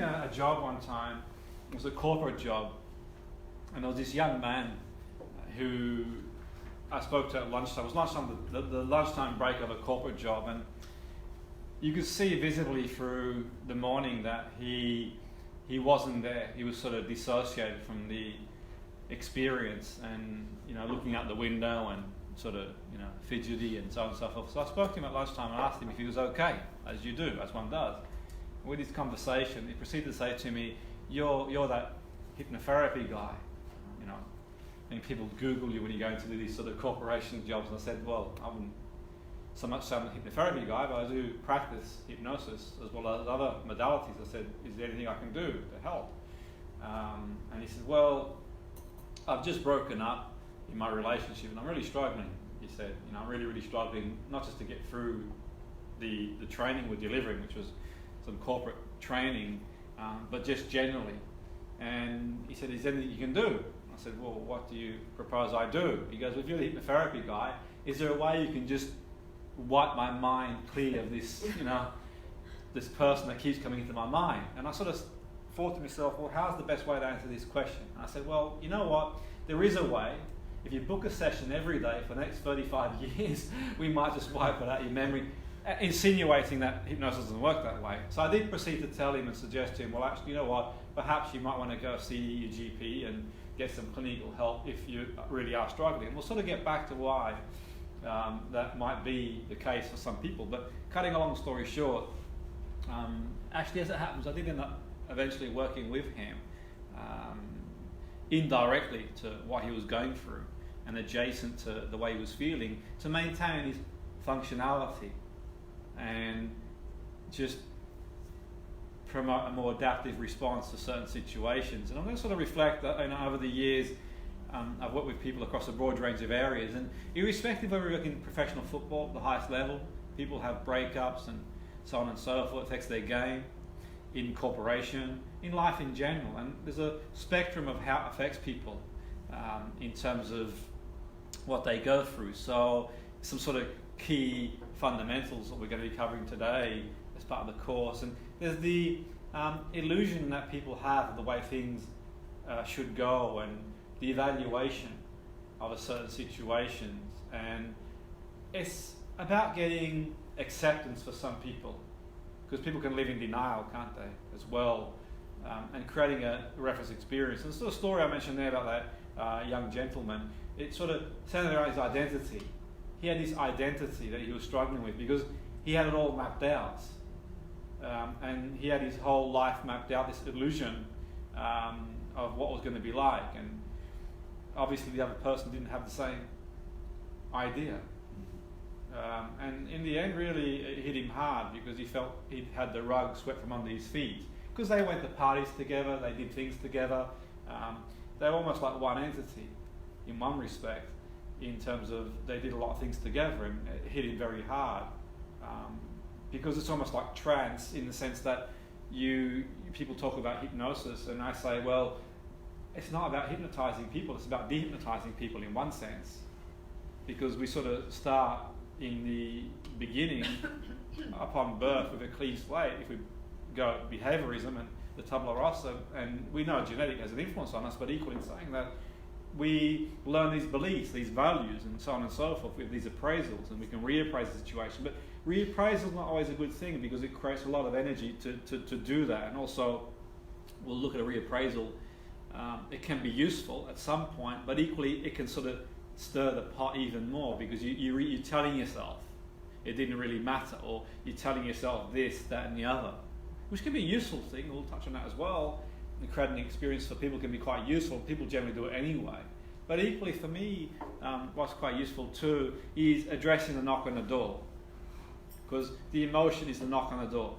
a job one time. It was a corporate job, and there was this young man who I spoke to at lunchtime. It was lunchtime, the lunchtime break of a corporate job, and you could see visibly through the morning that he wasn't there. He was sort of dissociated from the experience, and looking out the window and sort of fidgety and so on and so forth. So I spoke to him at lunchtime and asked him if he was okay, as you do, as one does. With this conversation, he proceeded to say to me, "You're that hypnotherapy guy, And people Google you when you go into these sort of corporation jobs." And I said, "Well, I'm so much so I'm a hypnotherapy guy, but I do practice hypnosis as well as other modalities." I said, "Is there anything I can do to help?" And he said, "Well, I've just broken up in my relationship and I'm really struggling." He said, "I'm really, really struggling, not just to get through the training we're delivering, which was some corporate training, but just generally." And he said, "Is there anything you can do?" I said, "Well, what do you propose I do?" He goes, "Well, if you're the hypnotherapy guy, is there a way you can just wipe my mind clear of this, this person that keeps coming into my mind?" And I sort of thought to myself, well, how's the best way to answer this question? And I said, well, you know what? There is a way. If you book a session every day for the next 35 years, we might just wipe it out of your memory, insinuating that hypnosis doesn't work that way. So I did proceed to tell him and suggest to him, well, actually, you know what? Perhaps you might want to go see your GP and get some clinical help if you really are struggling. And we'll sort of get back to why that might be the case for some people. But cutting a long story short, actually, as it happens, I did end up eventually working with him indirectly to what he was going through and adjacent to the way he was feeling, to maintain his functionality and just promote a more adaptive response to certain situations. And I'm going to sort of reflect that over the years I've worked with people across a broad range of areas, and irrespective of whether you're working in professional football at the highest level, people have breakups and so on and so forth. It affects their game, in corporation, in life in general, and there's a spectrum of how it affects people in terms of what they go through. So some sort of key fundamentals that we're going to be covering today as part of the course. And there's the illusion that people have of the way things should go, and the evaluation of a certain situations, and it's about getting acceptance for some people, because people can live in denial, can't they, as well, and creating a reference experience. And so the story I mentioned there about that young gentleman, it sort of centered around his identity. He had this identity that he was struggling with because he had it all mapped out, and he had his whole life mapped out, this illusion of what was going to be like, and obviously the other person didn't have the same idea. And in the end, really, it hit him hard because he felt he'd had the rug swept from under his feet. Because they went to parties together, they did things together. They were almost like one entity in one respect, in terms of they did a lot of things together, and it hit him very hard. Because it's almost like trance, in the sense that people talk about hypnosis, and I say, well, it's not about hypnotizing people, it's about dehypnotizing people in one sense. Because we sort of start in the beginning, upon birth, with a clean slate. If we go behaviorism and the tabula rasa, and we know genetic has an influence on us, but equally in saying that we learn these beliefs, these values, and so on and so forth with these appraisals, and we can reappraise the situation. But reappraisal is not always a good thing because it creates a lot of energy to do that. And also, we'll look at a reappraisal. It can be useful at some point, but equally it can sort of stir the pot even more, because you're telling yourself it didn't really matter, or you're telling yourself this, that, and the other, which can be a useful thing. We'll touch on that as well. And creating an experience for people can be quite useful. People generally do it anyway. But equally for me, what's quite useful too is addressing the knock on the door, because the emotion is the knock on the door.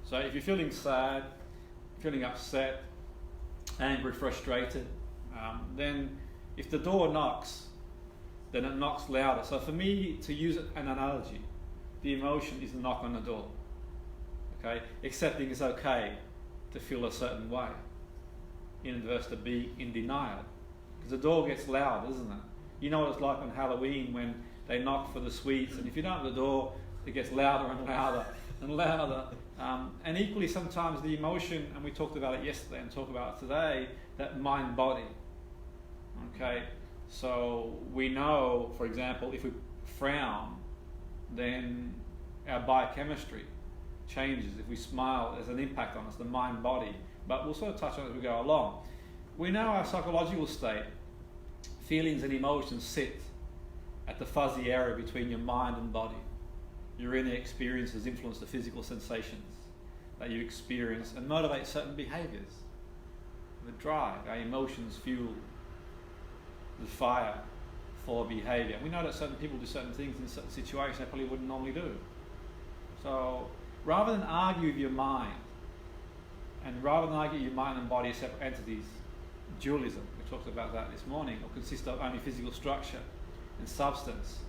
So if you're feeling sad, feeling upset, angry, frustrated, then if the door knocks, then it knocks louder. So for me, to use an analogy, the emotion is the knock on the door. Okay, accepting it's okay to feel a certain way, in adverse to be in denial, because the door gets loud, isn't it? You know what it's like on Halloween when they knock for the sweets, and if you don't have the door, it gets louder and louder and louder, And equally, sometimes the emotion, and we talked about it yesterday and talk about it today, that mind-body. Okay, so we know, for example, if we frown, then our biochemistry changes. If we smile, there's an impact on us, the mind-body. But we'll sort of touch on it as we go along. We know our psychological state, feelings and emotions sit at the fuzzy area between your mind and body. Your inner experiences influence the physical sensations that you experience and motivate certain behaviors. The drive, our emotions fuel the fire for behavior. We know that certain people do certain things in certain situations they probably wouldn't normally do. So rather than argue with your mind, and rather than argue your mind and body as separate entities, dualism, we talked about that this morning, or consist of only physical structure and substance,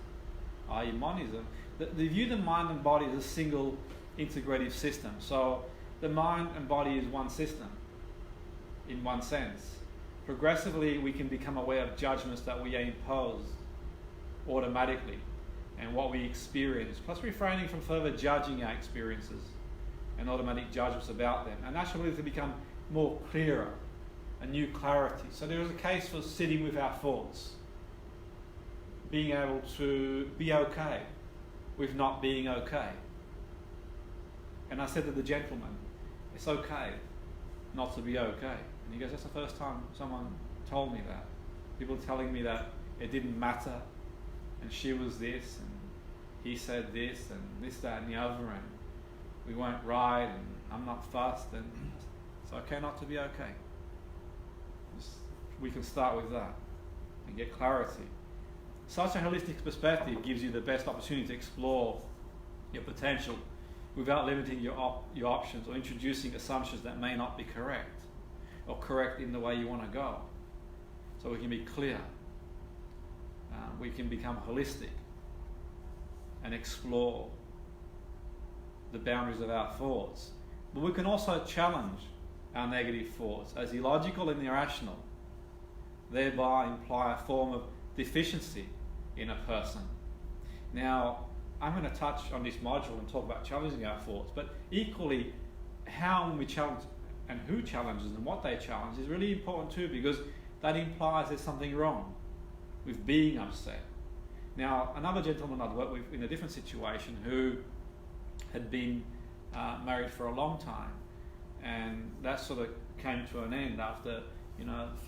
i.e. monism, the view the mind and body as a single integrative system. So the mind and body is one system, in one sense. Progressively, we can become aware of judgments that we impose automatically and what we experience, plus refraining from further judging our experiences and automatic judgments about them, and naturally to become more clearer, a new clarity. So there is a case for sitting with our thoughts, being able to be okay with not being okay. And I said to the gentleman, it's okay not to be okay. And he goes, that's the first time someone told me that. People telling me that it didn't matter, and she was this, and he said this, and this, that, and the other, and we weren't right, and I'm not fussed, and it's okay not to be okay. We can start with that and get clarity. Such a holistic perspective gives you the best opportunity to explore your potential without limiting your options or introducing assumptions that may not be correct or correct in the way you want to go. So we can be clear. We can become holistic and explore the boundaries of our thoughts. But we can also challenge our negative thoughts as illogical and irrational, thereby imply a form of deficiency in a person. Now, I'm going to touch on this module and talk about challenging our thoughts, but equally how we challenge and who challenges and what they challenge is really important too, because that implies there's something wrong with being upset. Now, another gentleman I'd worked with in a different situation who had been married for a long time, and that sort of came to an end after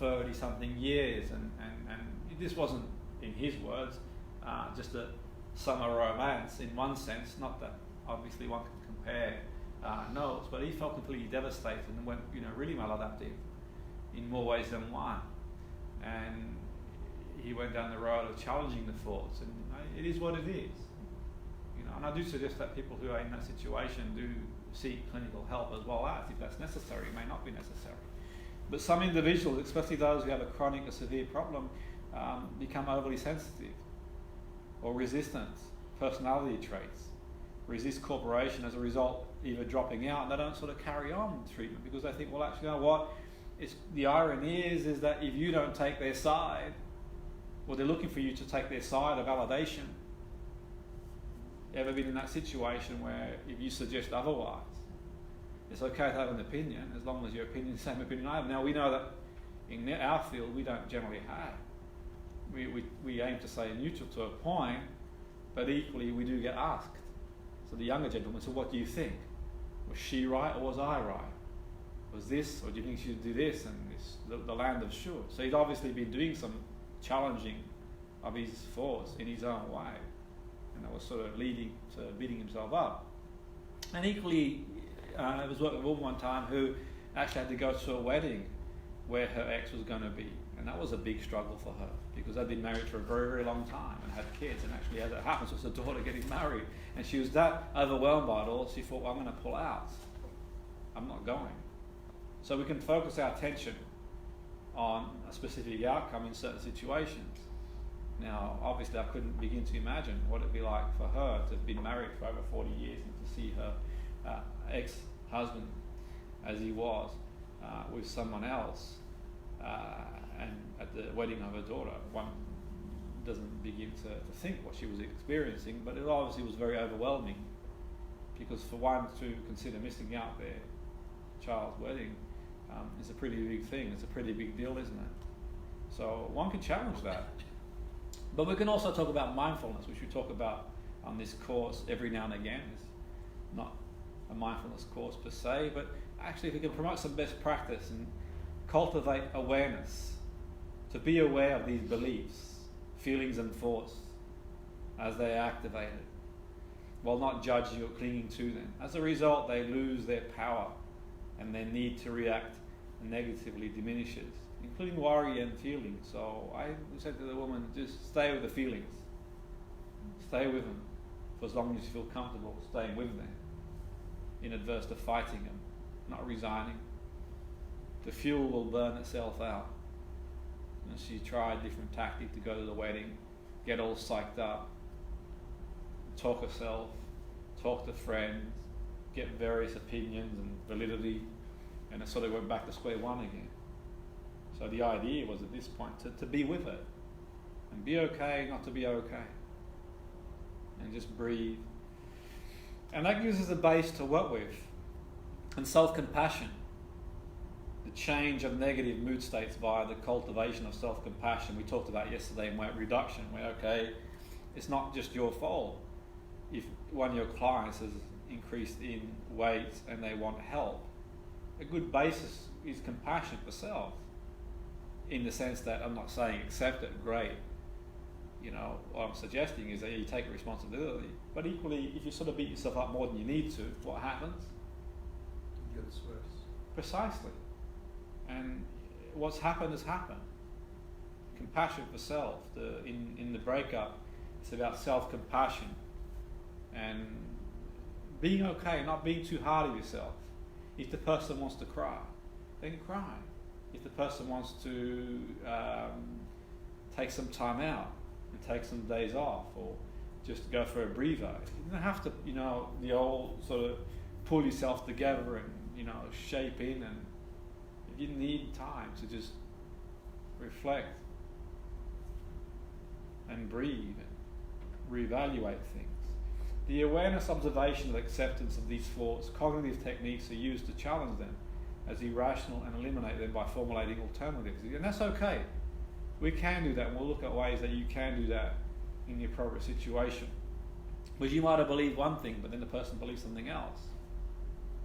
30-something years, and this wasn't, in his words, just a summer romance in one sense, not that obviously one can compare notes, but he felt completely devastated and went really maladaptive in more ways than one, and he went down the road of challenging the thoughts, and it is what it is. And I do suggest that people who are in that situation do seek clinical help as well as, if that's necessary. It may not be necessary. But some individuals, especially those who have a chronic or severe problem, become overly sensitive or resistant personality traits, resist cooperation as a result, either dropping out, and they don't sort of carry on treatment because they think, well, actually, you know what? The irony is that if you don't take their side, well, they're looking for you to take their side of validation. Ever been in that situation where if you suggest otherwise, it's okay to have an opinion as long as your opinion is the same opinion I have. Now, we know that in our field we don't generally have. We aim to say neutral to a point, but equally we do get asked. So the younger gentleman said, what do you think? Was she right or was I right? Was this, or do you think she should do this? And this, the land of should. So he's obviously been doing some challenging of his thoughts in his own way. And that was sort of leading to beating himself up. And equally, I was working with a woman one time who actually had to go to a wedding where her ex was going to be. And that was a big struggle for her because they'd been married for a very, very long time and had kids. And actually, as it happens, it was her daughter getting married. And she was that overwhelmed by it all, she thought, well, I'm going to pull out. I'm not going. So we can focus our attention on a specific outcome in certain situations. Now, obviously, I couldn't begin to imagine what it'd be like for her to have been married for over 40 years and to see her ex-husband, as he was, with someone else, and at the wedding of her daughter. One doesn't begin to think what she was experiencing, but it obviously was very overwhelming because for one to consider missing out their child's wedding is a pretty big thing. It's a pretty big deal, isn't it? So one can challenge that. But we can also talk about mindfulness, which we talk about on this course every now and again. It's not a mindfulness course per se, but actually if we can promote some best practice and cultivate awareness, to be aware of these beliefs, feelings and thoughts as they are activated, while not judging or clinging to them. As a result, they lose their power and their need to react negatively diminishes, including worry and feelings. So I said to the woman, just stay with the feelings. Stay with them for as long as you feel comfortable staying with them, in adverse to fighting them, not resigning. The fuel will burn itself out. And she tried different tactics to go to the wedding, get all psyched up, talk herself, talk to friends, get various opinions and validity, and it sort of went back to square one again. So the idea was at this point to be with it and be okay, not to be okay, and just breathe. And that gives us a base to work with. And self-compassion, the change of negative mood states via the cultivation of self-compassion we talked about yesterday in weight reduction, where okay, it's not just your fault if one of your clients has increased in weight and they want help. A good basis is compassion for self, in the sense that I'm not saying accept it, great. You know, what I'm suggesting is that you take responsibility. But equally, if you sort of beat yourself up more than you need to, what happens? You get worse. Precisely. And what's happened has happened. Compassion for self. In the breakup, it's about self-compassion and being okay, not being too hard on yourself. If the person wants to cry, then cry. If the person wants to take some time out and take some days off, or just go for a breather, you don't have to, the old sort of pull yourself together and, shape in. And if you need time to just reflect and breathe and reevaluate things. The awareness, observation, and acceptance of these thoughts, cognitive techniques are used to challenge them as irrational and eliminate them by formulating alternatives. And that's okay. We can do that, and we'll look at ways that you can do that in the appropriate situation. Because you might have believed one thing, but then the person believes something else.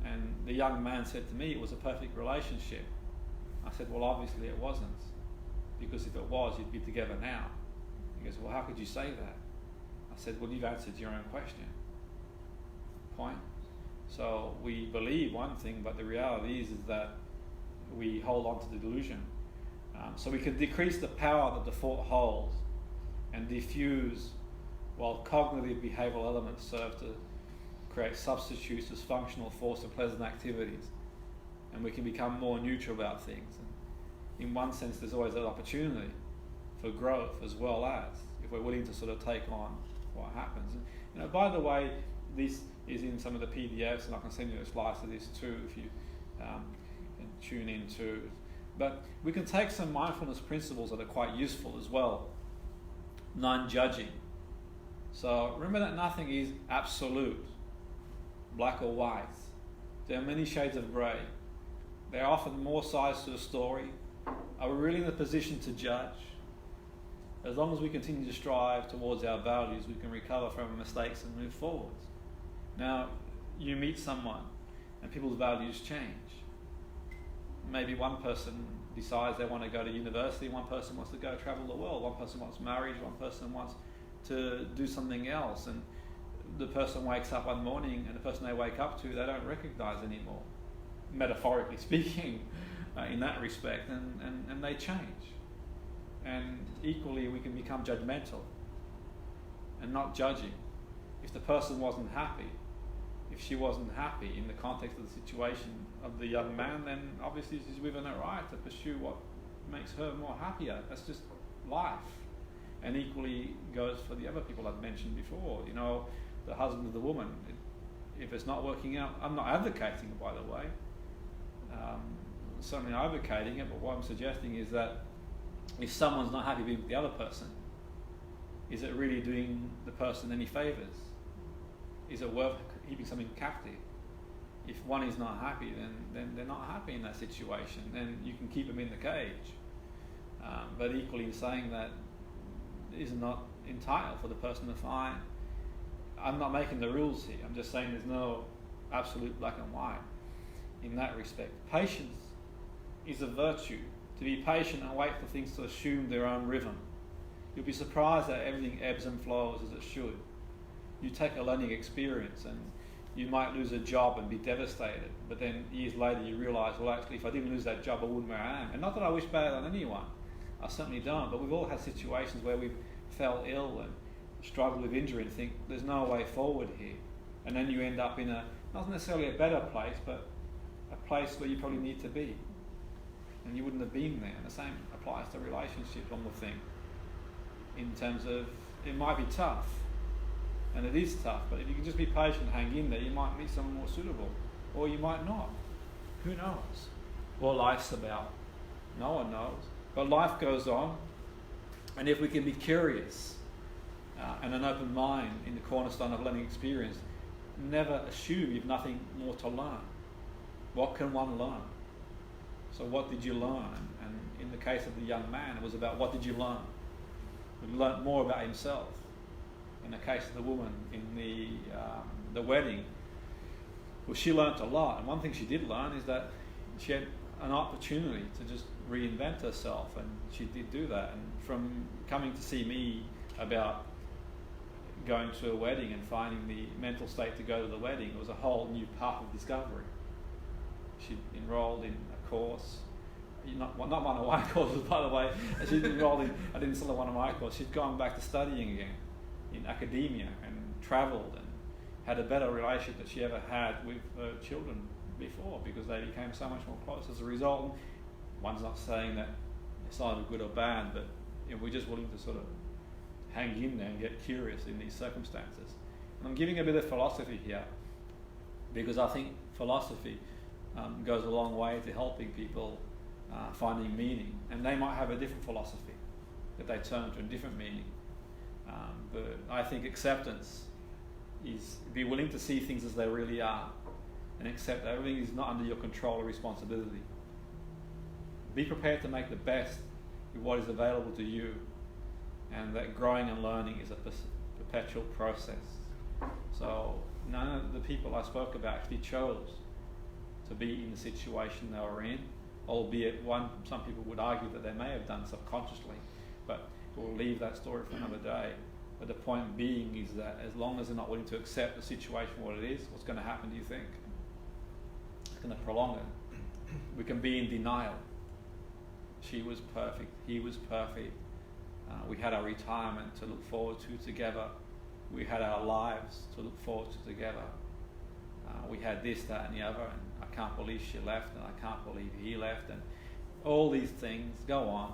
And the young man said to me, it was a perfect relationship. I said, well, obviously it wasn't. Because if it was, you'd be together now. He goes, well, how could you say that? I said, well, you've answered your own question. Point. So we believe one thing, but the reality is that we hold on to the delusion. So we can decrease the power that the thought holds and diffuse, while cognitive behavioral elements serve to create substitutes as functional force and pleasant activities. And we can become more neutral about things. And in one sense, there's always that opportunity for growth, as well as if we're willing to sort of take on what happens. And, by the way, this is in some of the PDFs, and I can send you a slice of this too if you can tune in too. But we can take some mindfulness principles that are quite useful as well. Non-judging. So remember that nothing is absolute, black or white. There are many shades of grey. There are often more sides to the story. Are we really in a position to judge? As long as we continue to strive towards our values, we can recover from our mistakes and move forwards. Now, you meet someone and people's values change. Maybe one person decides they want to go to university, one person wants to go travel the world, one person wants marriage, one person wants to do something else, and the person wakes up one morning and the person they wake up to they don't recognize anymore, metaphorically speaking, in that respect, and they change. And equally we can become judgmental and not judging. If the person wasn't happy, if she wasn't happy in the context of the situation of the young man, then obviously she's within her right to pursue what makes her more happier. That's just life. And equally goes for the other people I've mentioned before, the husband of the woman. If it's not working out, I'm not advocating it, by the way. Certainly not advocating it, but what I'm suggesting is that if someone's not happy with the other person, is it really doing the person any favours? Is it worth keeping something captive. If one is not happy, then they're not happy in that situation. Then you can keep them in the cage. But equally saying that is not entitled for the person to find. I'm not making the rules here. I'm just saying there's no absolute black and white in that respect. Patience is a virtue. To be patient and wait for things to assume their own rhythm. You'll be surprised that everything ebbs and flows as it should. You take a learning experience and you might lose a job and be devastated, but then years later you realise, well, actually, if I didn't lose that job, I wouldn't where I am. And not that I wish bad on anyone, I certainly don't, but we've all had situations where we've fell ill and struggled with injury and think there's no way forward here. And then you end up in not necessarily a better place, but a place where you probably need to be. And you wouldn't have been there. And the same applies to relationships, one more thing. In terms of, it might be tough, and it is tough, but if you can just be patient, hang in there, you might meet someone more suitable, or you might not. Who knows what life's about? No one knows. But life goes on, and if we can be curious and an open mind in the cornerstone of learning experience, never assume you've nothing more to learn. What can one learn? So what did you learn? And in the case of the young man, it was about what did you learn? He learned more about himself. In the case of the woman in the wedding, well, she learnt a lot. And one thing she did learn is that she had an opportunity to just reinvent herself, and she did do that. And from coming to see me about going to a wedding and finding the mental state to go to the wedding, it was a whole new path of discovery. She enrolled in a course, not one of my courses, by the way. She'd enrolled in, I didn't sell her one of my courses. She'd gone back to studying again in academia and travelled and had a better relationship that she ever had with her children before, because they became so much more close as a result. One's not saying that it's either good or bad, but we're just willing to sort of hang in there and get curious in these circumstances. And I'm giving a bit of philosophy here, because I think philosophy goes a long way to helping people finding meaning, and they might have a different philosophy that they turn to a different meaning. But I think acceptance is be willing to see things as they really are, and accept that everything is not under your control or responsibility. Be prepared to make the best with what is available to you, and that growing and learning is a perpetual process. So none of the people I spoke about actually chose to be in the situation they were in, albeit some people would argue that they may have done subconsciously, but we'll leave that story for another day. But the point being is that as long as they're not willing to accept the situation for what it is, what's going to happen, do you think? It's going to prolong it. We can be in denial. She was perfect, he was perfect. We had our retirement to look forward to together. We had our lives to look forward to together. We had this, that and the other, and I can't believe she left, and I can't believe he left, and all these things go on,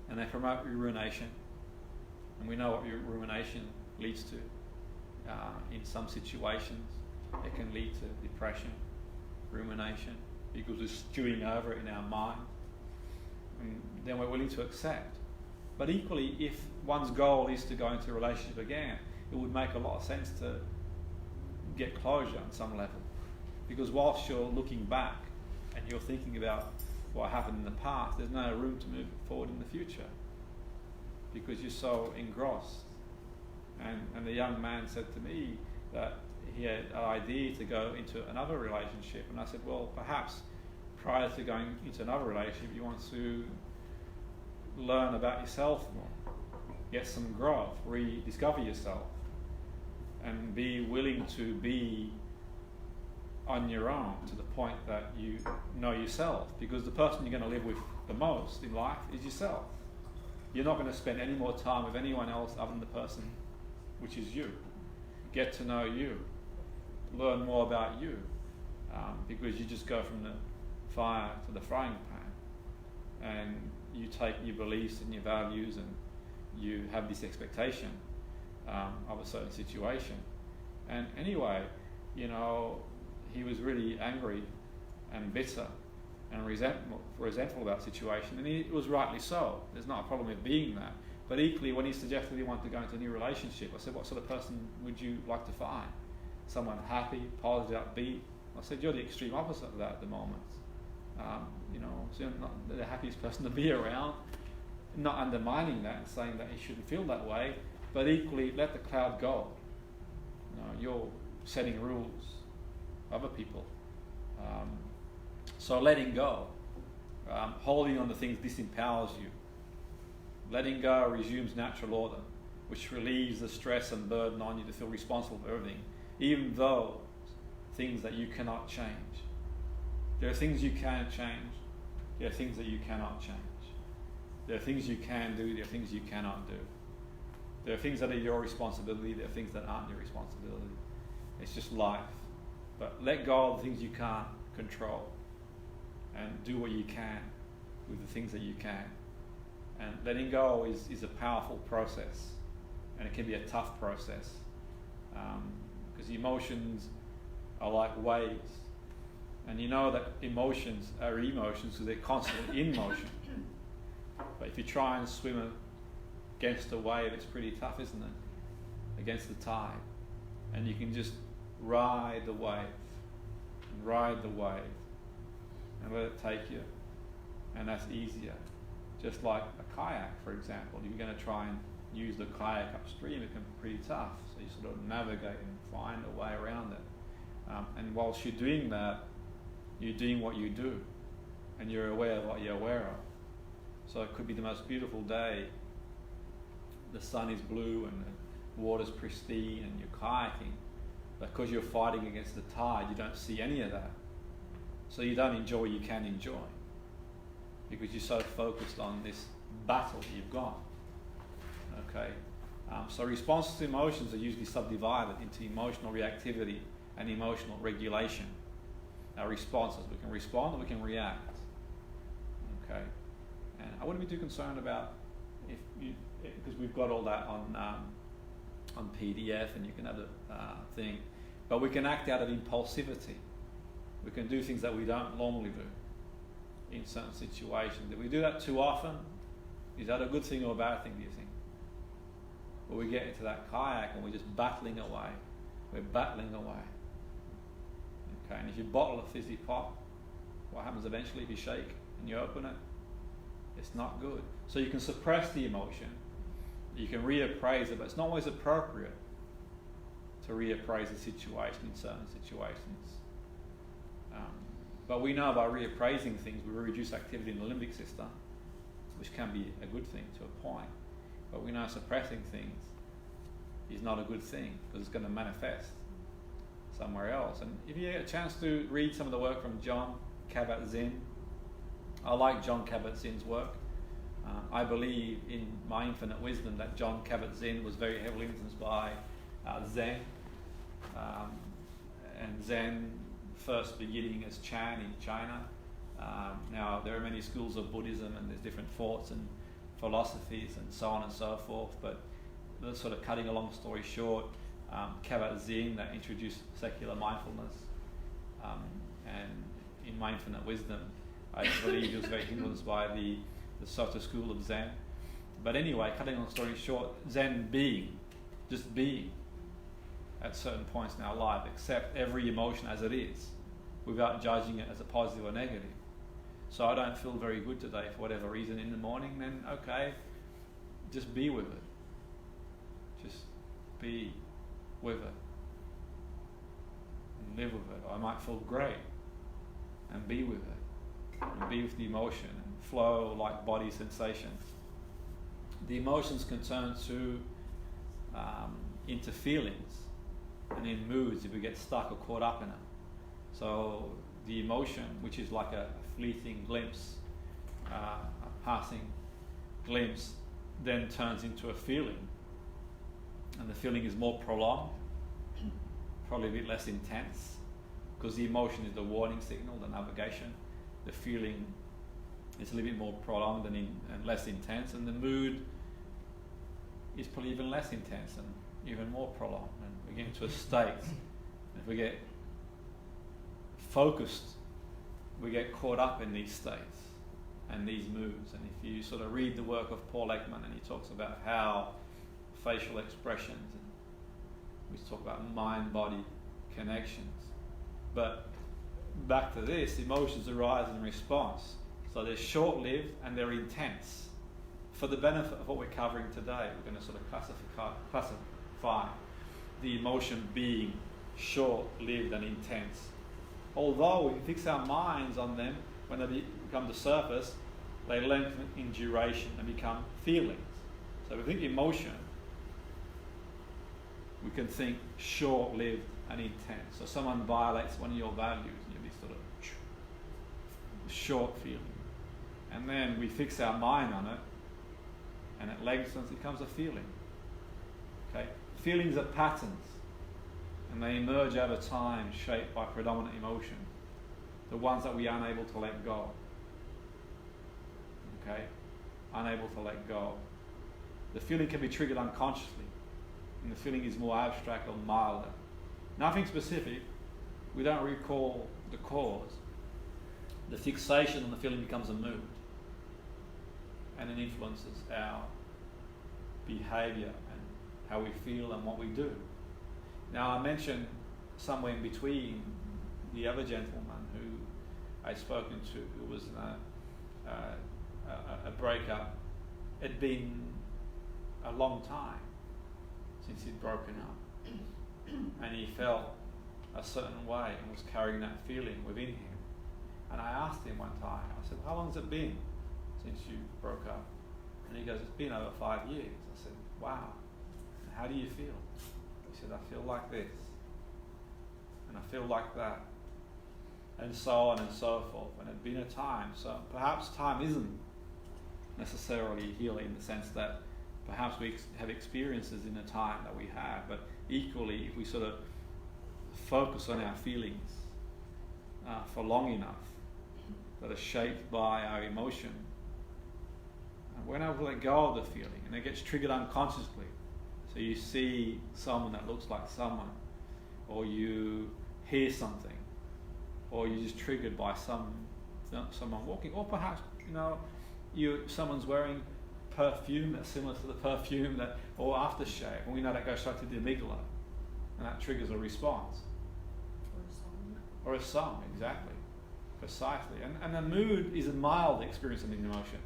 and they promote rumination. And we know what rumination leads to. In some situations, it can lead to depression, rumination, because we're stewing over it in our mind. And then we're willing to accept. But equally, if one's goal is to go into a relationship again, it would make a lot of sense to get closure on some level. Because whilst you're looking back and you're thinking about what happened in the past, there's no room to move forward in the future, because you're so engrossed. And the young man said to me that he had an idea to go into another relationship, and I said, well, perhaps prior to going into another relationship, you want to learn about yourself more, get some growth, rediscover yourself, and be willing to be on your own to the point that you know yourself, because the person you're going to live with the most in life is yourself. You're not going to spend any more time with anyone else other than the person, which is you. Get to know you, learn more about you, because you just go from the fire to the frying pan, and you take your beliefs and your values, and you have this expectation of a certain situation. And anyway, he was really angry and bitter and resentful about the situation, and it was rightly so. There's not a problem with being that. But equally, when he suggested he wanted to go into a new relationship, I said, what sort of person would you like to find? someone happy, positive, upbeat. I said, you're the extreme opposite of that at the moment. So you're not the happiest person to be around. Not undermining that and saying that you shouldn't feel that way, but equally let the cloud go. You're setting rules, other people. So letting go, holding on to things disempowers you. Letting go resumes natural order, which relieves the stress and burden on you to feel responsible for everything, even though things that you cannot change. There are things you can change. There are things that you cannot change. There are things you can do. There are things you cannot do. There are things that are your responsibility. There are things that aren't your responsibility. It's just life. But let go of the things you can't control and do what you can with the things that you can. And letting go is a powerful process, and it can be a tough process, because emotions are like waves, and you know that emotions are emotions because they're constantly in motion. But if you try and swim against a wave, it's pretty tough, isn't it? Against the tide. And you can just ride the wave, and ride the wave, and let it take you. And that's easier. Just like a kayak, for example. If you're going to try and use the kayak upstream, it can be pretty tough. So you sort of navigate and find a way around it. And whilst you're doing that, you're doing what you do, and you're aware of what you're aware of. So it could be the most beautiful day. The sun is blue and the water's pristine and you're kayaking. But because you're fighting against the tide, you don't see any of that. So you don't enjoy what you can enjoy, because you're so focused on this battle that you've got. Okay, so responses to emotions are usually subdivided into emotional reactivity and emotional regulation. Our responses, we can respond or we can react. Okay, and I wouldn't be too concerned about because we've got all that on PDF, and you can have the thing, but we can act out of impulsivity. We can do things that we don't normally do in certain situations. If we do that too often, is that a good thing or a bad thing, do you think? Or we get into that kayak and we're just battling away. We're battling away. Okay, and if you bottle a fizzy pop, what happens eventually if you shake and you open it? It's not good. So you can suppress the emotion, you can reappraise it, but it's not always appropriate to reappraise a situation in certain situations. But we know by reappraising things, we reduce activity in the limbic system, which can be a good thing to a point. But we know suppressing things is not a good thing, because it's going to manifest somewhere else. And if you get a chance to read some of the work from Jon Kabat-Zinn, I like Jon Kabat-Zinn's work. I believe in my infinite wisdom that Jon Kabat-Zinn was very heavily influenced by Zen. And Zen first beginning as Chan in China. Now there are many schools of Buddhism, and there's different thoughts and philosophies and so on and so forth, but sort of cutting a long story short, Kabat-Zinn that introduced secular mindfulness, and in my infinite wisdom, I believe he was very influenced by the Soto school of Zen. But anyway, cutting a long story short, Zen being, just being at certain points in our life, accept every emotion as it is, without judging it as a positive or negative. So I don't feel very good today for whatever reason in the morning, then okay, just be with it. Just be with it. And live with it. I might feel great, and be with it. And be with the emotion and flow like body sensations. The emotions can turn into feelings and in moods if we get stuck or caught up in it. So the emotion, which is like a fleeting glimpse, a passing glimpse, then turns into a feeling. And the feeling is more prolonged, probably a bit less intense, because the emotion is the warning signal, the navigation. The feeling is a little bit more prolonged and less intense, and the mood is probably even less intense and even more prolonged. And we get into a state. If we get focused, we get caught up in these states and these moods. And if you sort of read the work of Paul Ekman, and he talks about how facial expressions, and we talk about mind-body connections. But back to this, emotions arise in response. So they're short-lived and they're intense. For the benefit of what we're covering today, we're going to sort of classify the emotion being short-lived and intense. Although we fix our minds on them, when they become the surface, they lengthen in duration and become feelings. So if we think emotion, we can think short-lived and intense. So someone violates one of your values, and you have this sort of short feeling. And then we fix our mind on it, and it lengthens, it becomes a feeling. Okay? Feelings are patterns, and they emerge over time, shaped by predominant emotion, the ones that we are unable to let go. Okay? Unable to let go. The feeling can be triggered unconsciously, and the feeling is more abstract or milder. Nothing specific. We don't recall the cause. The fixation on the feeling becomes a mood, and it influences our behaviour and how we feel and what we do. Now, I mentioned somewhere in between the other gentleman who I'd spoken to, who was in a breakup. It'd been a long time since he'd broken up, and he felt a certain way and was carrying that feeling within him. And I asked him one time, I said, how long has it been since you broke up? And he goes, it's been over 5 years. I said, wow. And how do you feel? He said, I feel like this, and I feel like that, and so on and so forth. And it'd been a time. So perhaps time isn't necessarily healing, in the sense that perhaps we have experiences in the time that we have, but equally, if we sort of focus on our feelings for long enough, that are shaped by our emotion, and we're able to let go of the feeling, and it gets triggered unconsciously. So you see someone that looks like someone, or you hear something, or you're just triggered by someone walking, or perhaps someone's wearing perfume that's similar to the perfume or aftershave, and we know that goes straight to the amygdala, and that triggers a response. Or a song, exactly. Precisely. And a mood is a mild experience of an emotion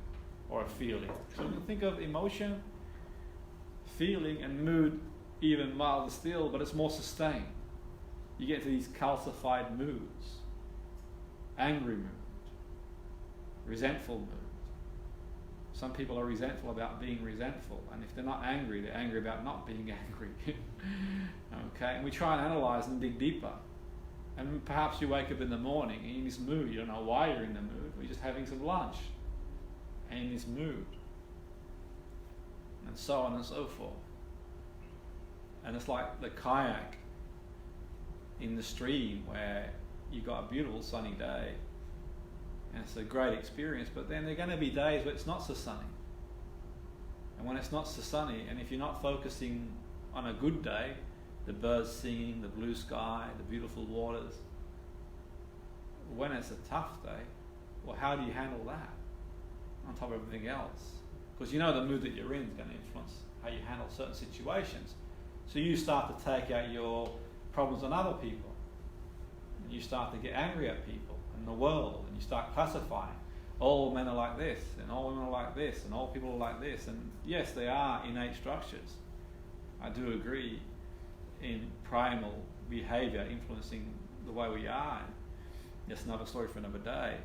or a feeling. So we can think of emotion, feeling, and mood even milder still, but it's more sustained. You get to these calcified moods. Angry mood. Resentful mood. Some people are resentful about being resentful, and if they're not angry, they're angry about not being angry. Okay, and we try and analyse and dig deeper. And perhaps you wake up in the morning and in this mood, you don't know why you're in the mood, we're just having some lunch and in this mood, and so on and so forth. And it's like the kayak in the stream, where you got a beautiful sunny day and it's a great experience, but then there are going to be days where it's not so sunny. And when it's not so sunny, and if you're not focusing on a good day, the birds singing, the blue sky, the beautiful waters, when it's a tough day, well, how do you handle that on top of everything else? Because you know the mood that you're in is going to influence how you handle certain situations. So you start to take out your problems on other people, and you start to get angry at people and the world, and you start classifying. All men are like this, and all women are like this, and all people are like this. And yes, they are innate structures. I do agree in primal behaviour influencing the way we are. That's another story for another day.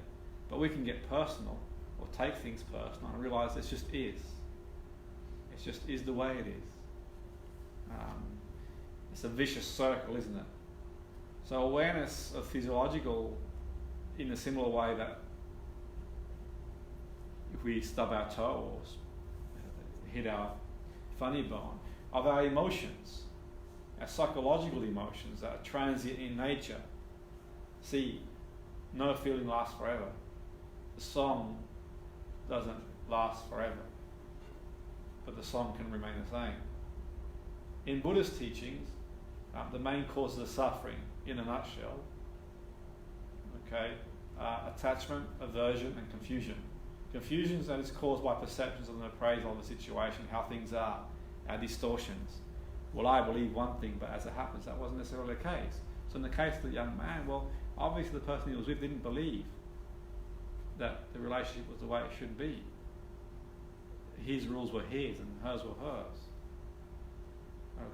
But we can get personal, or take things personal, and realise it just is. It just is the way it is. It's a vicious circle, isn't it? So awareness of physiological, in a similar way that if we stub our toe or hit our funny bone, of our emotions, our psychological emotions that are transient in nature. See, no feeling lasts forever. The song doesn't last forever, but the song can remain the same. In Buddhist teachings, the main causes of suffering, in a nutshell, attachment, aversion, and confusion. Confusion that is caused by perceptions of an appraisal of the situation, how things are, our distortions. Well, I believe one thing, but as it happens, that wasn't necessarily the case. So in the case of the young man, well, obviously the person he was with didn't believe that the relationship was the way it should be. His rules were his and hers were hers.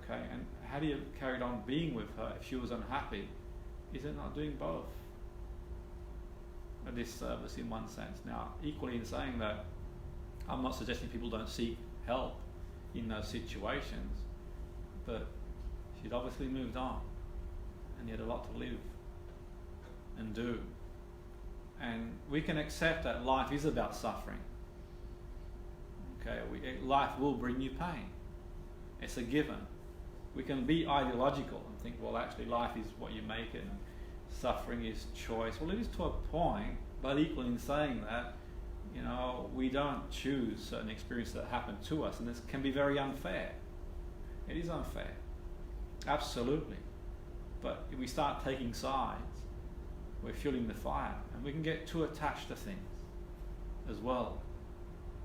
Okay, and had he carried on being with her if she was unhappy, is it not doing both a disservice in one sense? Now, equally in saying that, I'm not suggesting people don't seek help in those situations, but she'd obviously moved on and he had a lot to live and do. And we can accept that life is about suffering. Okay, life will bring you pain. It's a given. We can be ideological and think, well, actually life is what you make it and suffering is choice. Well, it is to a point, but equally in saying that, you know, we don't choose certain experiences that happen to us, and this can be very unfair. It is unfair, absolutely. But if we start taking sides, we're fueling the fire, and we can get too attached to things as well,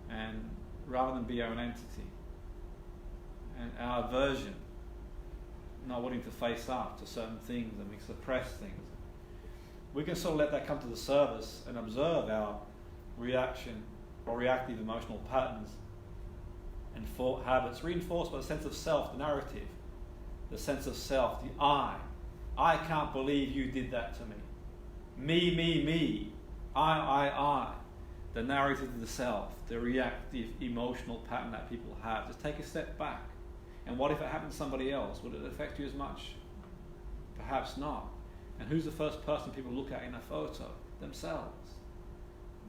and rather than be our own entity, and our aversion, not wanting to face up to certain things, and we suppress things. We can sort of let that come to the surface and observe our reaction or reactive emotional patterns and thought habits reinforced by the sense of self, the narrative, the sense of self, the I can't believe you did that to me. Me, I. The narrative of the self, the reactive emotional pattern that people have. Just take a step back. And what if it happened to somebody else? Would it affect you as much? Perhaps not. And who's the first person people look at in a photo? Themselves.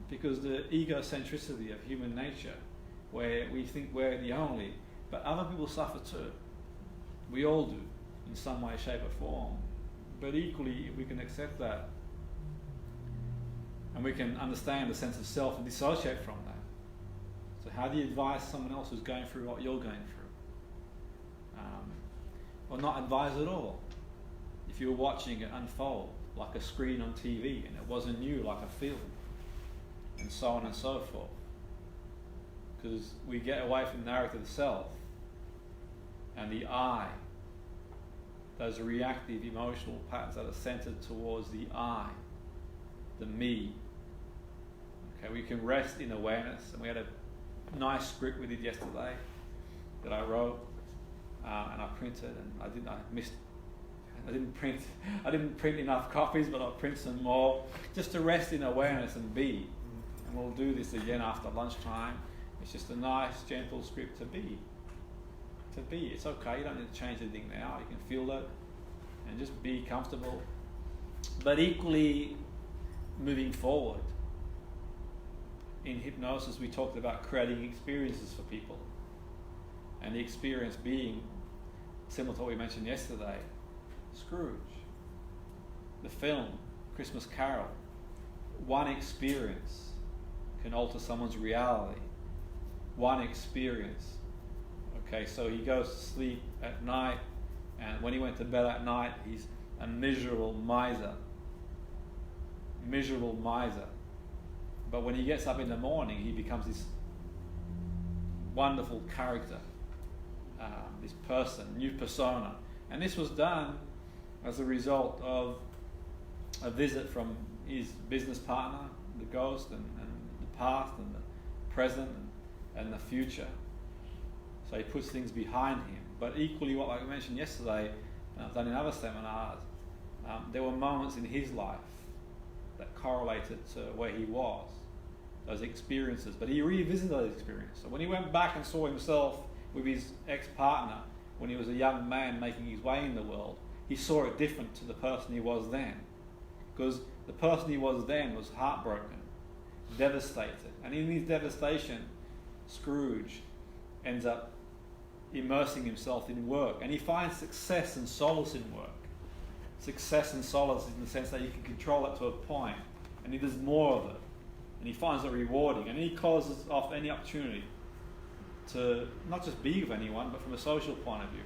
Because the egocentricity of human nature, where we think we're the only, but other people suffer too. We all do, in some way, shape or form. But equally, if we can accept that, and we can understand the sense of self and dissociate from that. So how do you advise someone else who's going through what you're going through? Or not advise at all. If you were watching it unfold like a screen on TV and it wasn't you, like a film, and so on and so forth. Because we get away from the narrative of self and the I, those reactive emotional patterns that are centered towards the I, the me. Okay, we can rest in awareness, and we had a nice script we did yesterday that I wrote and I printed, and I didn't print enough copies, but I'll print some more just to rest in awareness and be. And we'll do this again after lunchtime. It's just a nice, gentle script to be. It's okay. You don't need to change anything now. You can feel it and just be comfortable. But equally, moving forward, in hypnosis, we talked about creating experiences for people. And the experience being similar to what we mentioned yesterday, Scrooge, the film, Christmas Carol. One experience can alter someone's reality. One experience. Okay, so he goes to sleep at night, and when he went to bed at night, he's a miserable miser. But when he gets up in the morning, he becomes this wonderful character, this person, new persona. And this was done as a result of a visit from his business partner, the ghost, and the past, and the present, and the future. So he puts things behind him. But equally, what I mentioned yesterday, and I've done in other seminars, there were moments in his life that correlated to where he was, those experiences. But he revisited those experiences. So when he went back and saw himself with his ex-partner, when he was a young man making his way in the world, he saw it different to the person he was then. Because the person he was then was heartbroken, devastated. And in his devastation, Scrooge ends up immersing himself in work. And he finds success and solace in work. Success and solace in the sense that you can control it to a point, and he does more of it. And he finds it rewarding. And he closes off any opportunity to not just be with anyone, but from a social point of view.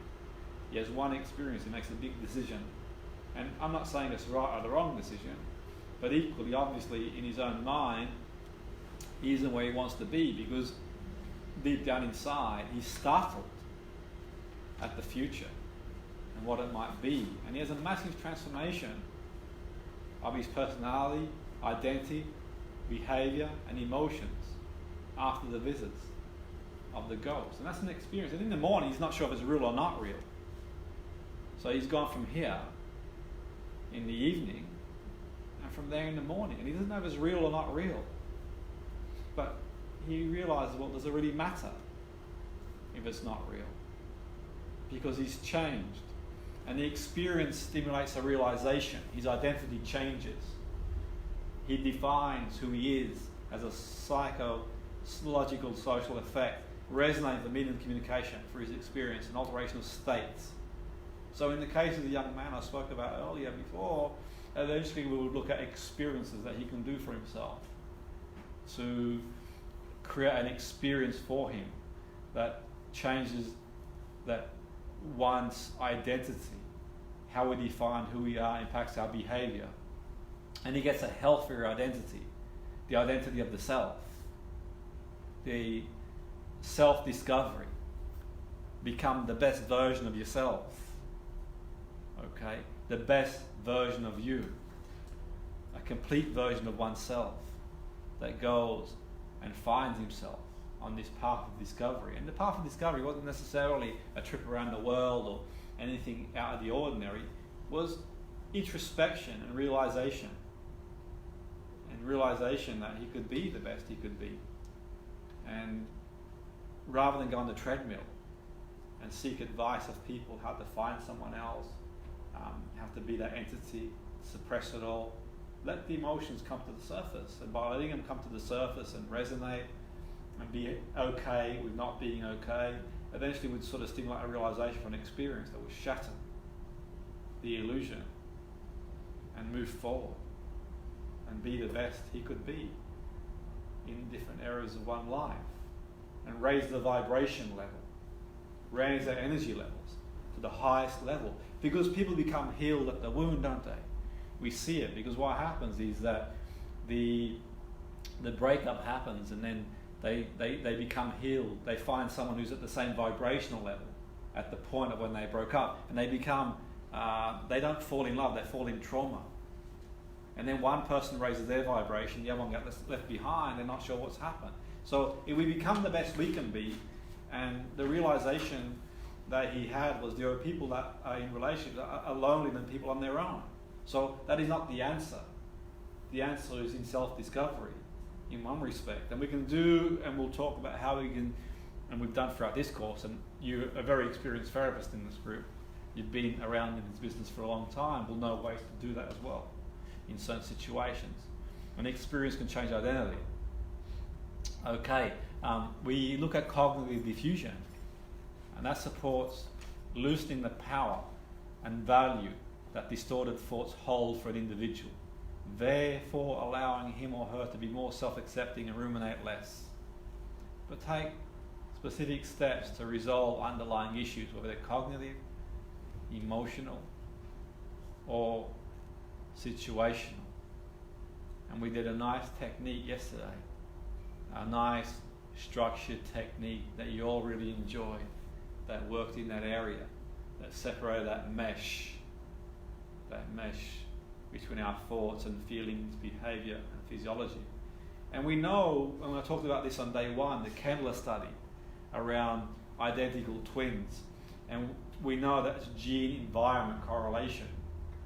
He has one experience, he makes a big decision. And I'm not saying it's right or the wrong decision, but equally, obviously, in his own mind, he isn't where he wants to be, because deep down inside, he's startled at the future. and what it might be. And he has a massive transformation of his personality, identity, behavior, and emotions after the visits of the ghost. And that's an experience. And in the morning, he's not sure if it's real or not real. So he's gone from here in the evening, and from there in the morning. And he doesn't know if it's real or not real. But he realizes, well, does it really matter if it's not real? Because he's changed. And the experience stimulates a realization. His identity changes. He defines who he is as a psychological social effect, resonating with the medium of communication for his experience and alteration of states. So in the case of the young man I spoke about earlier before, eventually we would look at experiences that he can do for himself to create an experience for him that changes that one's identity, how we define who we are impacts our behavior. And he gets a healthier identity, the identity of the self, the self-discovery, become the best version of yourself, okay? The best version of you, a complete version of oneself that goes and finds himself on this path of discovery. And the path of discovery wasn't necessarily a trip around the world or anything out of the ordinary. It was introspection and realization that he could be the best he could be. And rather than go on the treadmill and seek advice of people how to find someone else, how to be that entity, suppress it all, let the emotions come to the surface. And by letting them come to the surface and resonate and be okay with not being okay, eventually would sort of stimulate a realization from an experience that would shatter the illusion and move forward and be the best he could be in different areas of one life, and raise the vibration level, raise their energy levels to the highest level. Because people become healed at the wound, don't they? We see it, because what happens is that the breakup happens, and then they become healed. They find someone who's at the same vibrational level at the point of when they broke up, and they become, they don't fall in love, they fall in trauma. And then one person raises their vibration, the other one gets left behind, they're not sure what's happened. So if we become the best we can be, and the realization that he had was there are people that are in relationships that are lonely than people on their own. So that is not the answer. The answer is in self-discovery, in one respect. And we can do, and we'll talk about how we can, and we've done throughout this course, and you're a very experienced therapist in this group, you've been around in this business for a long time, will know ways to do that as well in certain situations. And experience can change identity. Okay, we look at cognitive diffusion, and that supports loosening the power and value that distorted thoughts hold for an individual, therefore allowing him or her to be more self-accepting and ruminate less. But take specific steps to resolve underlying issues, whether they're cognitive, emotional, or situational. And we did a nice technique yesterday, a nice structured technique that you all really enjoyed, that worked in that area, that separated that mesh between our thoughts and feelings, behavior and physiology. And we know, and I talked about this on day one, the Kendler study around identical twins, and we know that it's gene-environment correlation.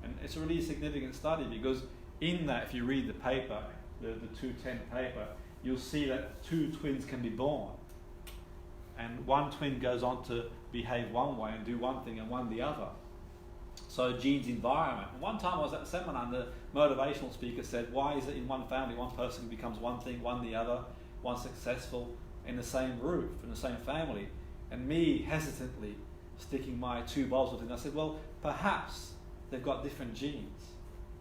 And it's a really significant study, because in that, if you read the paper, the 210 paper, you'll see that two twins can be born. And one twin goes on to behave one way and do one thing, and one the other. So genes environment. And one time I was at a seminar, and the motivational speaker said, why is it in one family one person becomes one thing, one the other, one successful in the same roof, in the same family? And me hesitantly sticking my two bowls with it, and I said, well, perhaps they've got different genes.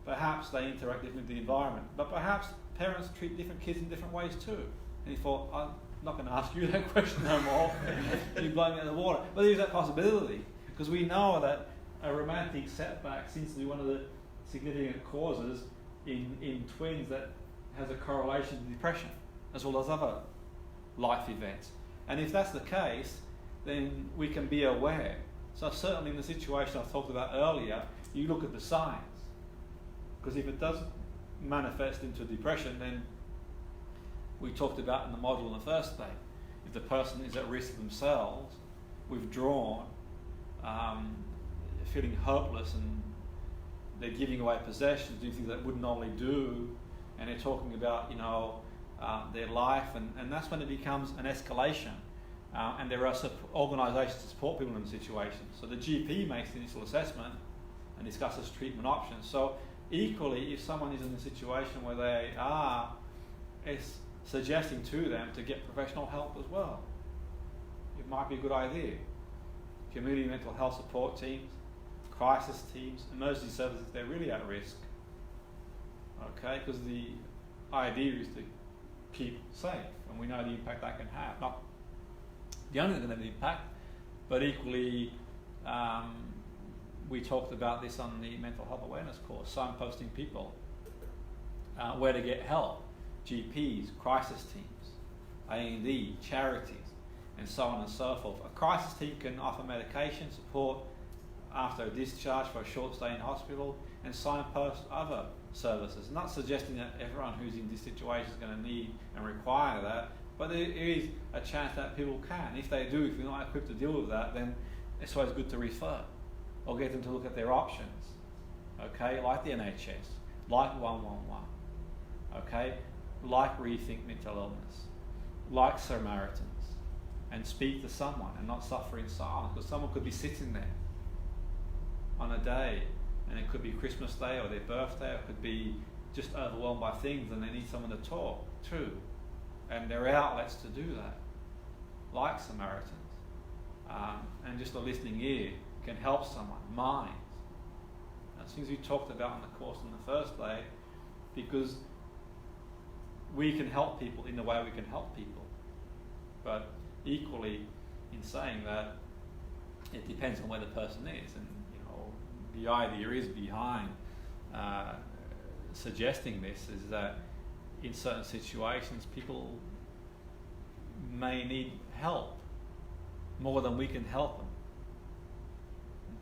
Perhaps they interact differently with the environment. But perhaps parents treat different kids in different ways too. And he thought, I'm not going to ask you that question no more. You blow me out of the water. But there's that possibility, because we know that a romantic setback seems to be one of the significant causes in twins that has a correlation to depression, as well as other life events. And if that's the case, then we can be aware So certainly in the situation I talked about earlier, you look at the signs. Because if it does manifest into depression, then we talked about in the model in the first day, if the person is at risk themselves, withdrawn, feeling hopeless, and they're giving away possessions, doing things they wouldn't normally do, and they're talking about, their life, and that's when it becomes an escalation. And there are organisations to support people in the situation. So the GP makes the initial assessment and discusses treatment options. So equally, if someone is in a situation where they are, it's suggesting to them to get professional help as well. It might be a good idea. Community mental health support teams, crisis teams, emergency services, they're really at risk. Okay, because the idea is to keep safe, and we know the impact that can have. Not the only thing that can have an impact, but equally, we talked about this on the mental health awareness course, signposting people where to get help, GPs, crisis teams, A&E, charities, and so on and so forth. A crisis team can offer medication support after a discharge for a short stay in hospital, and signpost other services. Not suggesting that everyone who's in this situation is going to need and require that, but there is a chance that people can. If they do, if you're not equipped to deal with that, then it's always good to refer or get them to look at their options. Okay, like the NHS, like 111, okay, like Rethink Mental Illness, like Samaritans, and speak to someone and not suffer in silence, because someone could be sitting there on a day, and it could be Christmas Day or their birthday, or it could be just overwhelmed by things and they need someone to talk to, and there are outlets to do that, like Samaritans, and just a listening ear can help someone. Minds, that's things we talked about in the course on the first day, because we can help people in the way we can help people, but equally in saying that it depends on where the person is, and the idea is behind suggesting this is that in certain situations people may need help more than we can help them.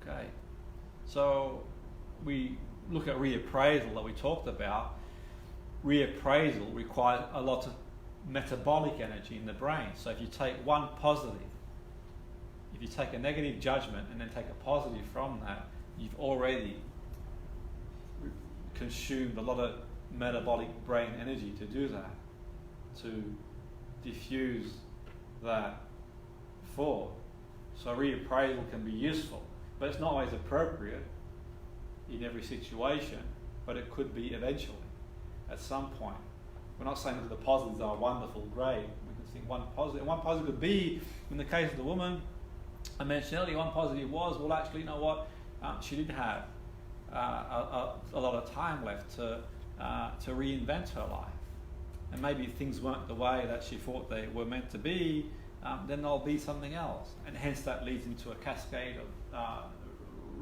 Okay, so we look at reappraisal that we talked about. Reappraisal requires a lot of metabolic energy in the brain. So if you take one positive, if you take a negative judgment and then take a positive from that, you've already consumed a lot of metabolic brain energy to do that, to diffuse that thought. So reappraisal can be useful, but it's not always appropriate in every situation, but it could be eventually, at some point. We're not saying that the positives are wonderful, great. We can think one positive. And one positive could be, in the case of the woman I mentioned earlier, one positive was, well, actually, you know what? She did have a lot of time left to reinvent her life. And maybe if things weren't the way that she thought they were meant to be, then there'll be something else. And hence that leads into a cascade of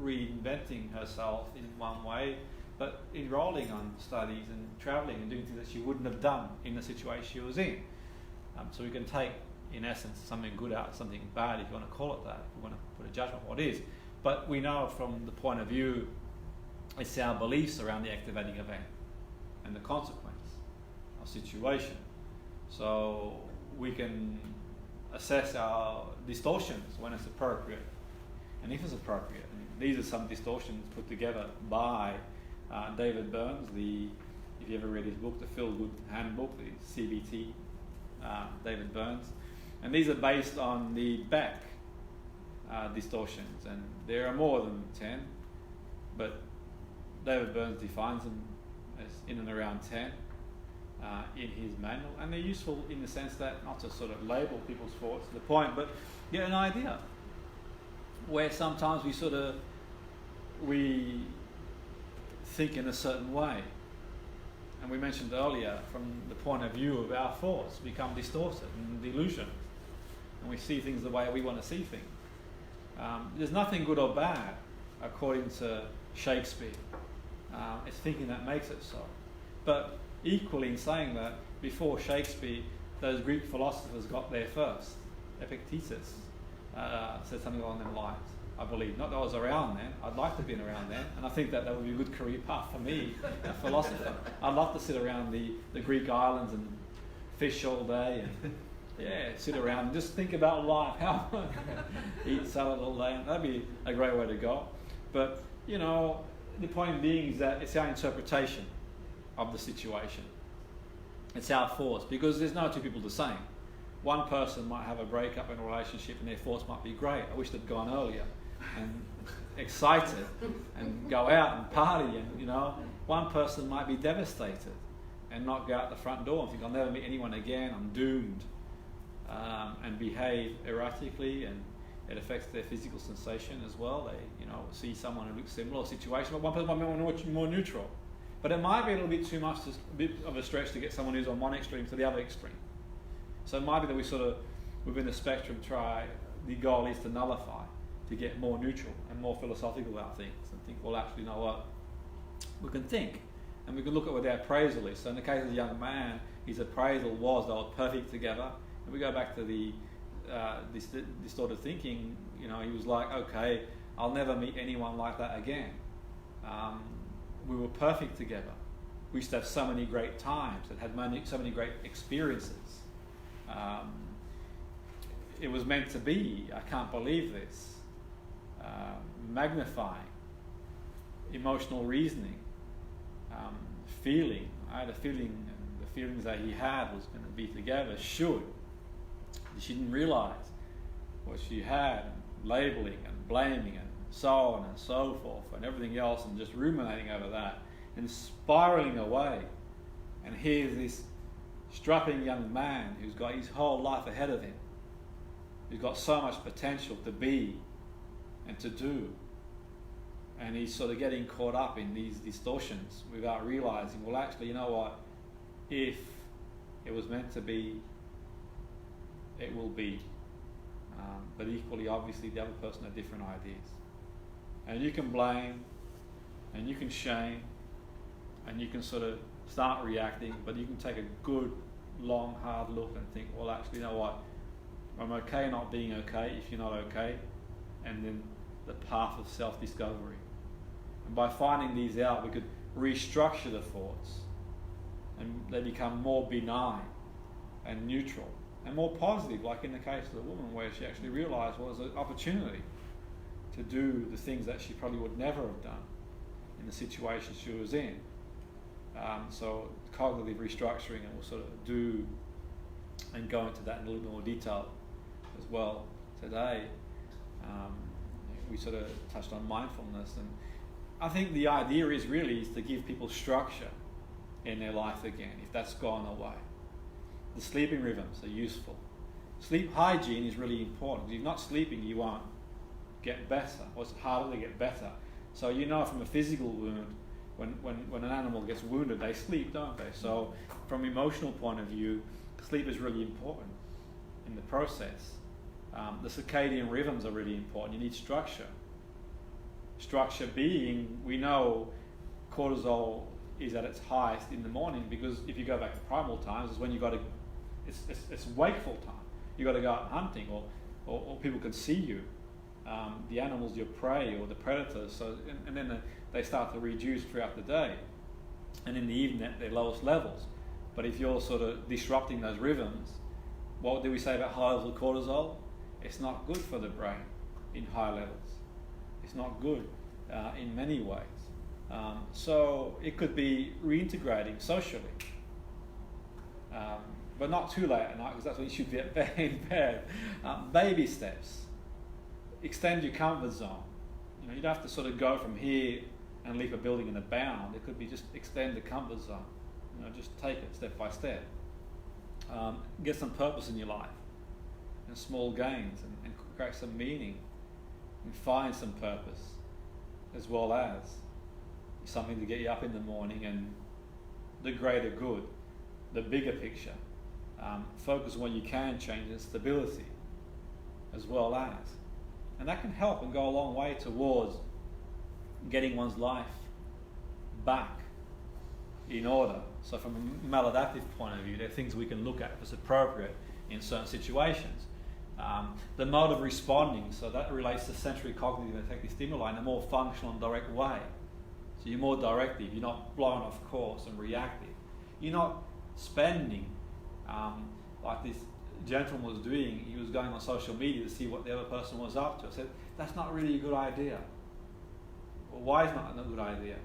reinventing herself in one way, but enrolling on studies and travelling and doing things that she wouldn't have done in the situation she was in. So we can take, in essence, something good out of something bad, if you want to call it that, if you want to put a judgment on what it is. But we know from the point of view, it's our beliefs around the activating event and the consequence of situation. So we can assess our distortions when it's appropriate, and if it's appropriate. And these are some distortions put together by David Burns, if you ever read his book, The Feel Good Handbook, the CBT, David Burns. And these are based on the back distortions, and there are more than 10, but David Burns defines them as in and around 10 in his manual, and they're useful in the sense that not to sort of label people's thoughts to the point, but get an idea where sometimes we think in a certain way, and we mentioned earlier, from the point of view of our thoughts, become distorted and delusion, and we see things the way we want to see things. There's nothing good or bad according to Shakespeare. It's thinking that makes it so. But equally in saying that, before Shakespeare, those Greek philosophers got there first. Epictetus said something along them lines. I believe. Not that I was around then. I'd like to have been around then, and I think that would be a good career path for me, a philosopher. I'd love to sit around the Greek islands and fish all day and sit around and just think about life, how eat salad all day. That'd be a great way to go. But, you know, the point being is that it's our interpretation of the situation. It's our thoughts, because there's no two people the same. One person might have a breakup in a relationship and their thoughts might be great. I wish they'd gone earlier and excited and go out and party, and, you know. One person might be devastated and not go out the front door and think, I'll never meet anyone again, I'm doomed, and behave erratically, and it affects their physical sensation as well. They, you know, see someone who looks similar situation, but one person might be more neutral. But it might be a little bit too much, a bit of a stretch to get someone who's on one extreme to the other extreme. So it might be that we sort of, within the spectrum, the goal is to nullify, to get more neutral and more philosophical about things, and think, well, actually, you know what, we can think, and we can look at what their appraisal is. So in the case of the young man, his appraisal was they were perfect together. And we go back to the distorted thinking, you know, he was like, okay, I'll never meet anyone like that again. We were perfect together. We used to have so many great times and had so many great experiences. It was meant to be. I can't believe this. Magnifying, emotional reasoning, feeling. I had a feeling, and the feelings that he had was going to be together. She didn't realise what she had, labeling and blaming and so on and so forth and everything else, and just ruminating over that and spiralling away. And here's this strapping young man who's got his whole life ahead of him, who's got so much potential to be and to do, and he's sort of getting caught up in these distortions without realising, well, actually, you know what, if it was meant to be, it will be. But equally, obviously, the other person had different ideas. And you can blame, and you can shame, and you can sort of start reacting, but you can take a good, long, hard look and think, well, actually, you know what, I'm okay not being okay if you're not okay. And then the path of self-discovery. And by finding these out, we could restructure the thoughts, and they become more benign and neutral and more positive, like in the case of the woman, where she actually realised, well, there's an opportunity to do the things that she probably would never have done in the situation she was in. So cognitive restructuring, and we'll sort of do and go into that in a little more detail as well today. We sort of touched on mindfulness, and I think the idea is to give people structure in their life again, if that's gone away. The sleeping rhythms are useful. Sleep hygiene is really important. If you're not sleeping, you won't get better, or it's harder to get better. So you know, from a physical wound, when an animal gets wounded, they sleep, don't they? So from an emotional point of view, sleep is really important in the process. The circadian rhythms are really important. You need structure. Structure being, we know cortisol is at its highest in the morning, because if you go back to primal times, is when you got to, it's wakeful time. You got to go out hunting, or people can see you, the animals, your prey or the predators. So and then they start to reduce throughout the day, and in the evening at their lowest levels. But if you're sort of disrupting those rhythms, what do we say about high levels of cortisol? It's not good for the brain in high levels. It's not good in many ways. So it could be reintegrating socially, but not too late at night, because that's when you should be in bed. Baby steps. Extend your comfort zone. You know, you don't have to sort of go from here and leap a building in a bound. It could be just extend the comfort zone. You know, just take it step by step. Get some purpose in your life, and small gains, and create some meaning, and find some purpose, as well as something to get you up in the morning, and the greater good, the bigger picture. Focus on what you can change, and stability, as well as. And that can help and go a long way towards getting one's life back in order. So from a maladaptive point of view, there are things we can look at if it's appropriate in certain situations. The mode of responding, so that relates to sensory, cognitive, and affective stimuli in a more functional and direct way. So you're more directive, you're not blown off course and reactive. You're not spending, like this gentleman was doing. He was going on social media to see what the other person was up to. I said, that's not really a good idea. Well, why is it not a good idea?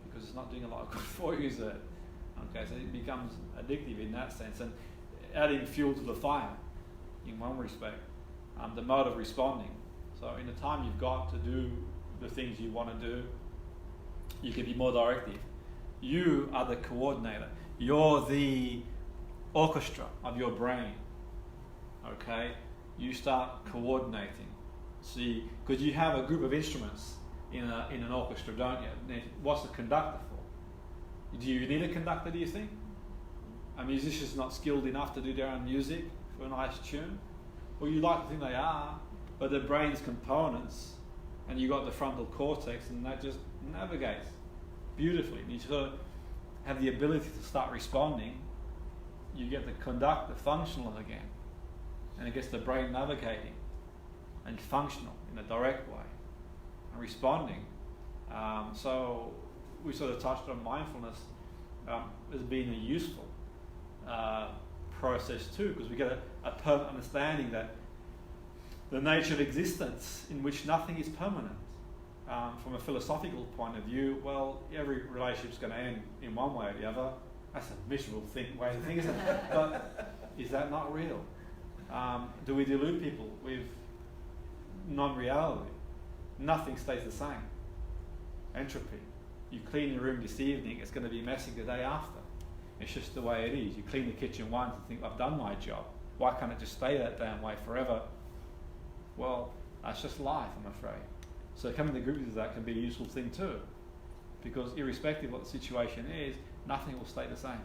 Because it's not doing a lot of good for you, is it? Okay, so it becomes addictive in that sense, and adding fuel to the fire in one respect. The mode of responding. So in the time you've got to do the things you want to do, you can be more directive. You are the coordinator. You're the orchestra of your brain. Okay? You start coordinating. See, because you have a group of instruments in an orchestra, don't you? Now, what's the conductor for? Do you need a conductor, do you think? A musician's not skilled enough to do their own music for a nice tune? Well, you like to think they are, but the brain's components, and you've got the frontal cortex, and that just navigates beautifully. And you sort of have the ability to start responding. You get the conductor functional again, and it gets the brain navigating and functional in a direct way and responding. So we sort of touched on mindfulness as being a useful process too, because we get a permanent understanding that the nature of existence in which nothing is permanent. From a philosophical point of view, well, every relationship's going to end in one way or the other. That's a miserable way to think, isn't it? But is that not real? Do we delude people with non-reality? Nothing stays the same. Entropy. You clean your room this evening, it's going to be messy the day after. It's just the way it is. You clean the kitchen once and think, I've done my job. Why can't it just stay that damn way forever? Well, that's just life, I'm afraid. So coming to grips with that can be a useful thing too. Because irrespective of what the situation is, nothing will stay the same.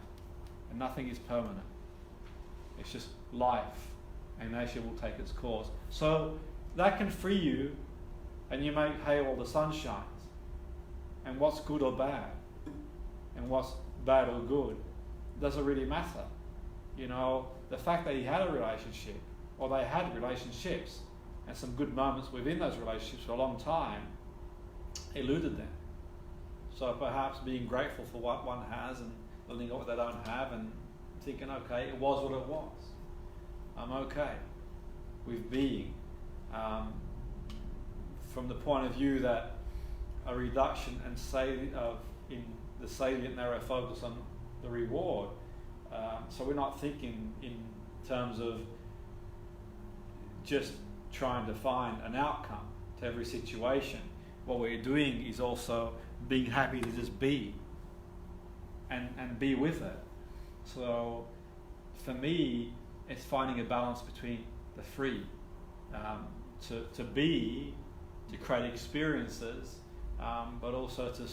And nothing is permanent. It's just life. And nature will take its course. So that can free you, and you make hay while the sun shines. And what's good or bad, and what's bad or good, doesn't really matter. You know, the fact that he had a relationship, or they had relationships, and some good moments within those relationships for a long time, eluded them. So perhaps being grateful for what one has and letting go what they don't have, and thinking, okay, it was what it was. I'm okay with being. From the point of view that a reduction and in the salient narrow focus on the reward. So we're not thinking in terms of just trying to find an outcome to every situation. What we're doing is also being happy to just be and be with it. So for me, it's finding a balance between the three. To be, to create experiences, but also to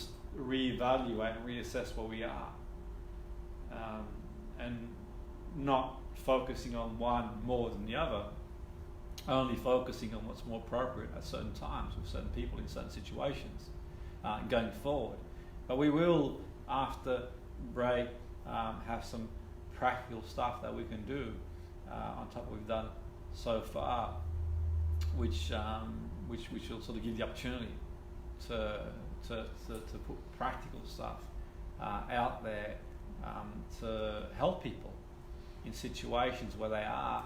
reevaluate and reassess where we are. And not focusing on one more than the other, only focusing on what's more appropriate at certain times with certain people in certain situations going forward. But we will, after break, have some practical stuff that we can do on top of what we've done so far, which will sort of give the opportunity to put practical stuff out there to help people in situations where they are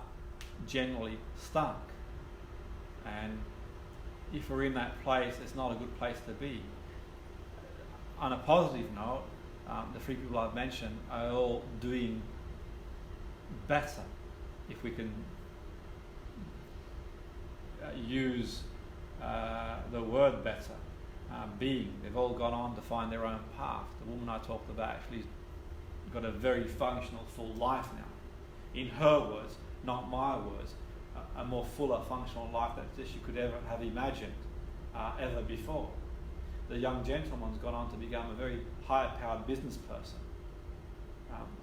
generally stuck. And if we're in that place, it's not a good place to be. On a positive note, the three people I've mentioned are all doing better, if we can use the word better, being. They've all gone on to find their own path. The woman I talked about actually got a very functional, full life now. In her words, not my words, a more fuller, functional life than she could ever have imagined ever before. The young gentleman's gone on to become a very high-powered business person,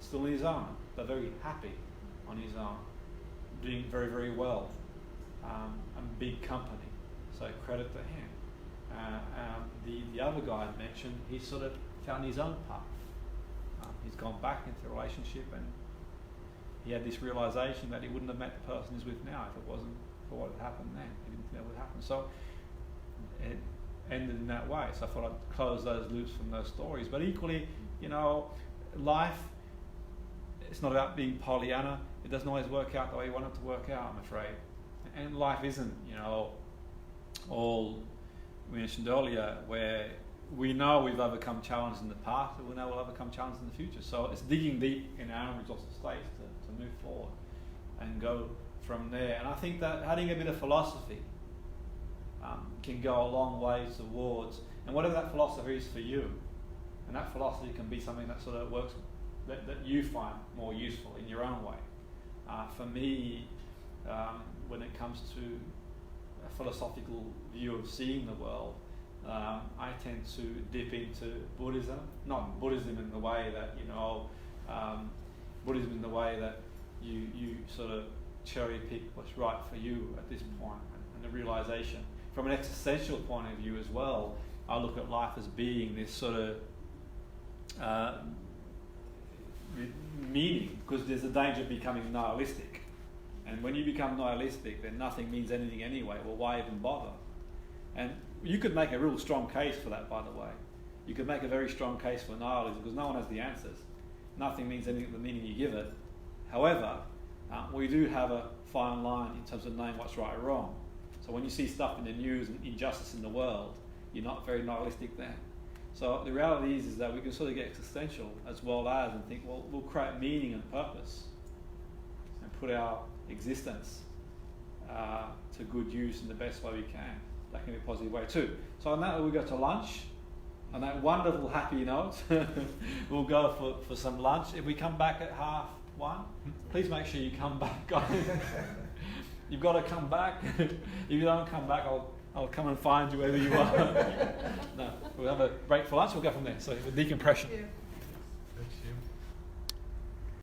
still on his own, but very happy on his own, doing very, very well. A big company, so credit to him. The other guy I mentioned, he sort of found his own path. He's gone back into a relationship, and he had this realization that he wouldn't have met the person he's with now if it wasn't for what had happened then. He didn't think that would happen. So it ended in that way. So I thought I'd close those loops from those stories. But equally, life, it's not about being Pollyanna. It doesn't always work out the way you want it to work out, I'm afraid. And life isn't, all we mentioned earlier, where we know we've overcome challenges in the past, and we know we'll overcome challenges in the future. So it's digging deep in our own resourceful states to move forward and go from there. And I think that adding a bit of philosophy can go a long way towards, and whatever that philosophy is for you, and that philosophy can be something that sort of works, that you find more useful in your own way. For me, when it comes to a philosophical view of seeing the world, I tend to dip into Buddhism. Not Buddhism in the way that, Buddhism in the way that you sort of cherry pick what's right for you at this point, and the realization. From an existential point of view as well, I look at life as being this sort of meaning, because there's a danger of becoming nihilistic. And when you become nihilistic, then nothing means anything anyway. Well, why even bother? And you could make a real strong case for that, by the way. You could make a very strong case for nihilism, because no one has the answers. Nothing means anything the meaning you give it. However, we do have a fine line in terms of knowing what's right or wrong. So when you see stuff in the news and injustice in the world, you're not very nihilistic then. So the reality is that we can sort of get existential as well as, and think, well, we'll create meaning and purpose and put our existence to good use in the best way we can. That can be a positive way too. So on that, we'll go to lunch. On that wonderful, happy note, we'll go for some lunch. If we come back at 1:30, please make sure you come back, guys. You've got to come back. If you don't come back, I'll come and find you wherever you are. No, we'll have a break for lunch. We'll go from there. So the decompression. Yeah.